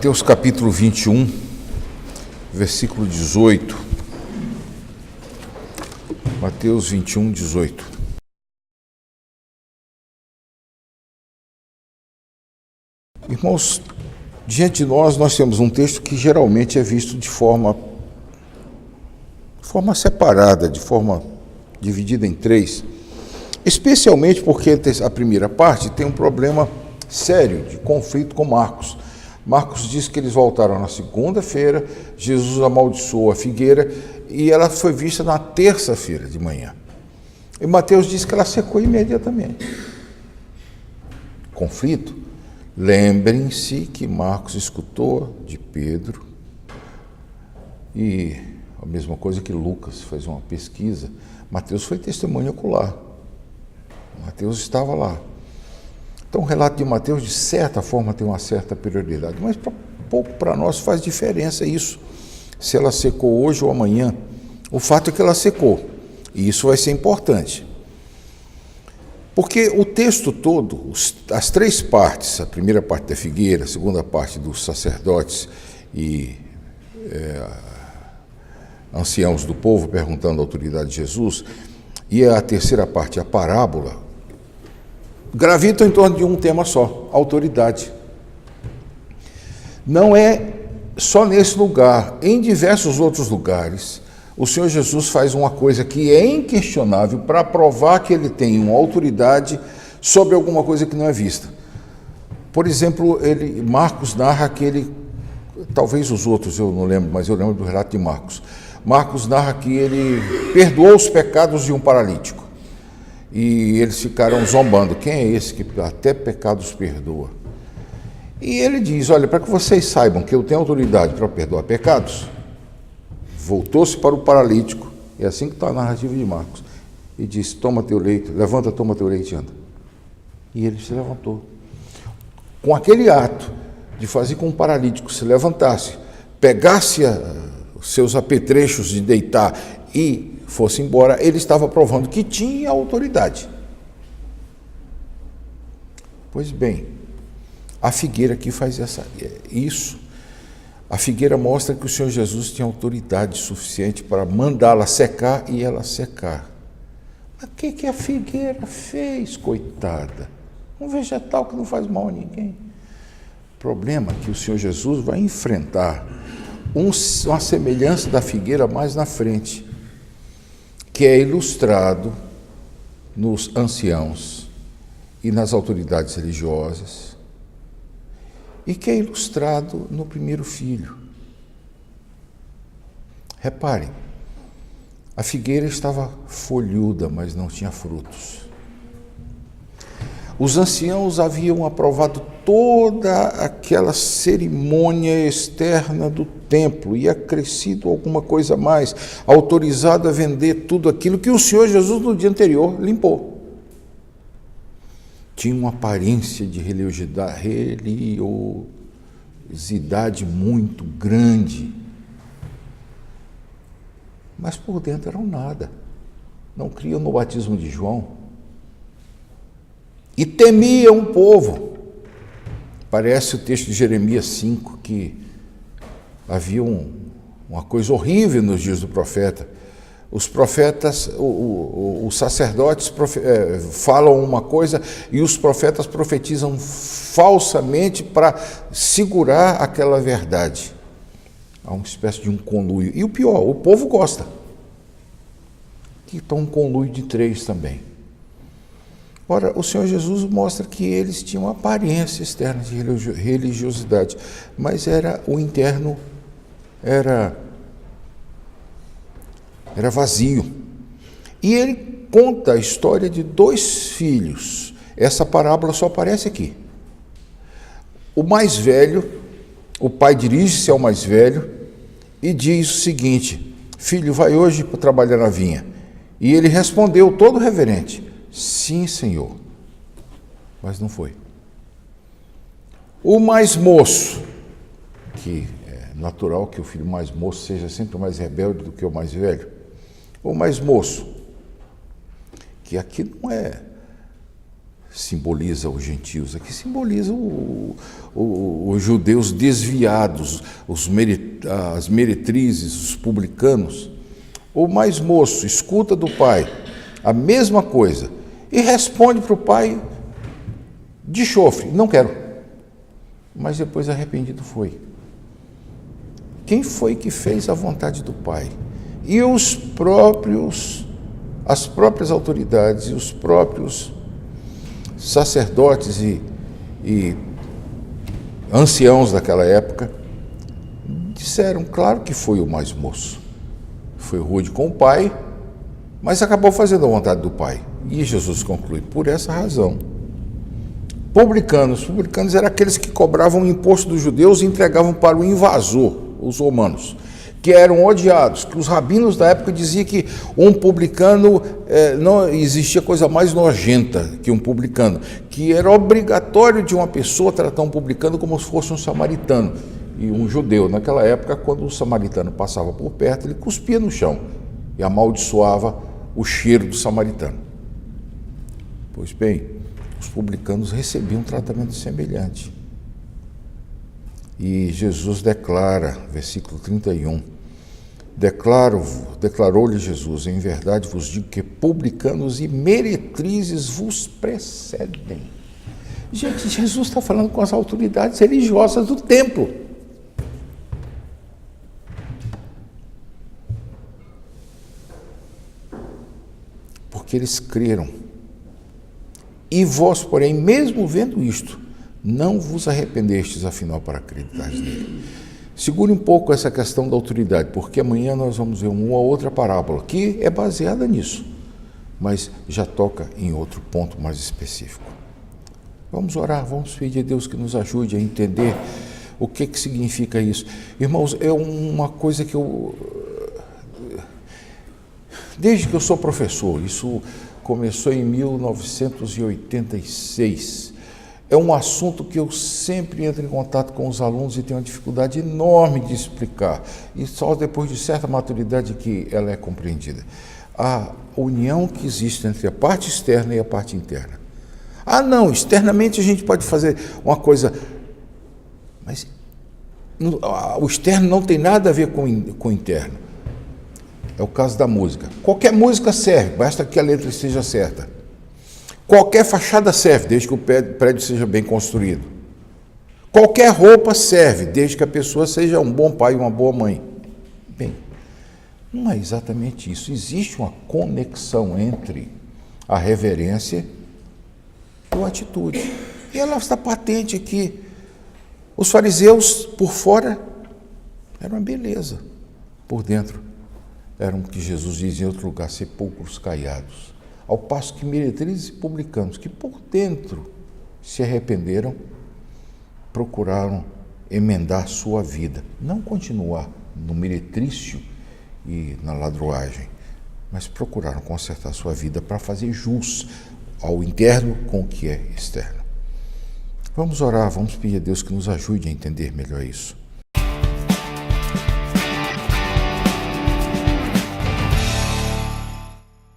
Mateus capítulo 21, versículo 18. Mateus 21, 18. Irmãos, diante de nós temos um texto que geralmente é visto de forma separada, de forma dividida em três, especialmente porque a primeira parte tem um problema sério de conflito com Marcos. Marcos diz que eles voltaram na segunda-feira, Jesus amaldiçoou a figueira e ela foi vista na terça-feira de manhã. E Mateus diz que ela secou imediatamente. Conflito. Lembrem-se que Marcos escutou de Pedro e a mesma coisa que Lucas fez uma pesquisa. Mateus foi testemunha ocular. Mateus estava lá. Então, o relato de Mateus, de certa forma, tem uma certa prioridade, mas pouco para nós faz diferença isso, se ela secou hoje ou amanhã. O fato é que ela secou, e isso vai ser importante. Porque o texto todo, as três partes, a primeira parte da figueira, a segunda parte dos sacerdotes e anciãos do povo perguntando a autoridade de Jesus, e a terceira parte, a parábola, gravitam em torno de um tema só: autoridade. Não é só nesse lugar, em diversos outros lugares, o Senhor Jesus faz uma coisa que é inquestionável para provar que ele tem uma autoridade sobre alguma coisa que não é vista. Por exemplo, Marcos narra que ele, talvez os outros eu não lembro, mas eu lembro do relato de Marcos. Marcos narra que ele perdoou os pecados de um paralítico. E eles ficaram zombando. Quem é esse que até pecados perdoa? E ele diz: olha, para que vocês saibam que eu tenho autoridade para perdoar pecados, voltou-se para o paralítico, é assim que está a narrativa de Marcos, e disse: toma teu leito, levanta, toma teu leito e anda. E ele se levantou. Com aquele ato de fazer com que um paralítico se levantasse, pegasse os seus apetrechos de deitar e fosse embora, ele estava provando que tinha autoridade. Pois bem, a figueira aqui faz isso. A figueira mostra que o Senhor Jesus tinha autoridade suficiente para mandá-la secar e ela secar. Mas o que a figueira fez, coitada? Um vegetal que não faz mal a ninguém. O problema é que o Senhor Jesus vai enfrentar uma semelhança da figueira mais na frente, que é ilustrado nos anciãos e nas autoridades religiosas, e que é ilustrado no primeiro filho. Reparem, a figueira estava folhuda, mas não tinha frutos. Os anciãos haviam aprovado toda aquela cerimônia externa do templo e acrescido alguma coisa a mais, autorizado a vender tudo aquilo que o Senhor Jesus no dia anterior limpou. Tinha uma aparência de religiosidade muito grande, mas por dentro eram nada. Não criam no batismo de João. E temiam o povo. Parece o texto de Jeremias 5, que havia uma coisa horrível nos dias do profeta. Os profetas, os sacerdotes falam uma coisa e os profetas profetizam falsamente para segurar aquela verdade. Há uma espécie de um conluio. E o pior, o povo gosta. Que está um conluio de três também. Ora, o Senhor Jesus mostra que eles tinham uma aparência externa de religiosidade, mas o interno era vazio. E ele conta a história de dois filhos. Essa parábola só aparece aqui. O mais velho, o pai dirige-se ao mais velho e diz o seguinte: filho, vai hoje para trabalhar na vinha. E ele respondeu todo reverente: sim, Senhor. Mas não foi. O mais moço, que é natural que o filho mais moço seja sempre mais rebelde do que o mais velho. O mais moço, que aqui não é simboliza os gentios, aqui simboliza os judeus desviados, as meretrizes, os publicanos. O mais moço escuta do pai a mesma coisa e responde para o pai de chofre: não quero. Mas depois arrependido foi. Quem foi que fez a vontade do pai? E as próprias autoridades e os próprios sacerdotes e anciãos daquela época disseram: claro que foi o mais moço. Foi rude com o pai, mas acabou fazendo a vontade do pai. E Jesus conclui: por essa razão. Publicanos eram aqueles que cobravam o imposto dos judeus e entregavam para o invasor, os romanos, que eram odiados, que os rabinos da época diziam que um publicano, não existia coisa mais nojenta que um publicano, que era obrigatório de uma pessoa tratar um publicano como se fosse um samaritano. E um judeu, naquela época, quando o samaritano passava por perto, ele cuspia no chão e amaldiçoava o cheiro do samaritano. Pois bem, os publicanos recebiam um tratamento semelhante. E Jesus declara, versículo 31, declarou-lhe Jesus: em verdade vos digo que publicanos e meretrizes vos precedem. Gente, Jesus está falando com as autoridades religiosas do templo. Porque eles creram. E vós, porém, mesmo vendo isto, não vos arrependestes, afinal, para acreditar nele. Segure um pouco essa questão da autoridade, porque amanhã nós vamos ver uma outra parábola que é baseada nisso, mas já toca em outro ponto mais específico. Vamos orar, vamos pedir a Deus que nos ajude a entender o que significa isso. Irmãos, é uma coisa que desde que eu sou professor, isso começou em 1986, é um assunto que eu sempre entro em contato com os alunos e tenho uma dificuldade enorme de explicar, e só depois de certa maturidade que ela é compreendida. A união que existe entre a parte externa e a parte interna. Ah, não, externamente a gente pode fazer uma coisa, mas o externo não tem nada a ver com o interno. É o caso da música. Qualquer música serve, basta que a letra esteja certa. Qualquer fachada serve, desde que o prédio seja bem construído. Qualquer roupa serve, desde que a pessoa seja um bom pai e uma boa mãe. Bem, não é exatamente isso. Existe uma conexão entre a reverência e a atitude. E ela está patente aqui. Os fariseus, por fora, eram uma beleza. Por dentro, eram o que Jesus diz em outro lugar: sepulcros caiados. Ao passo que meretrizes e publicanos, que por dentro se arrependeram, procuraram emendar sua vida. Não continuar no meretrício e na ladruagem, mas procuraram consertar sua vida para fazer jus ao interno com o que é externo. Vamos orar, vamos pedir a Deus que nos ajude a entender melhor isso.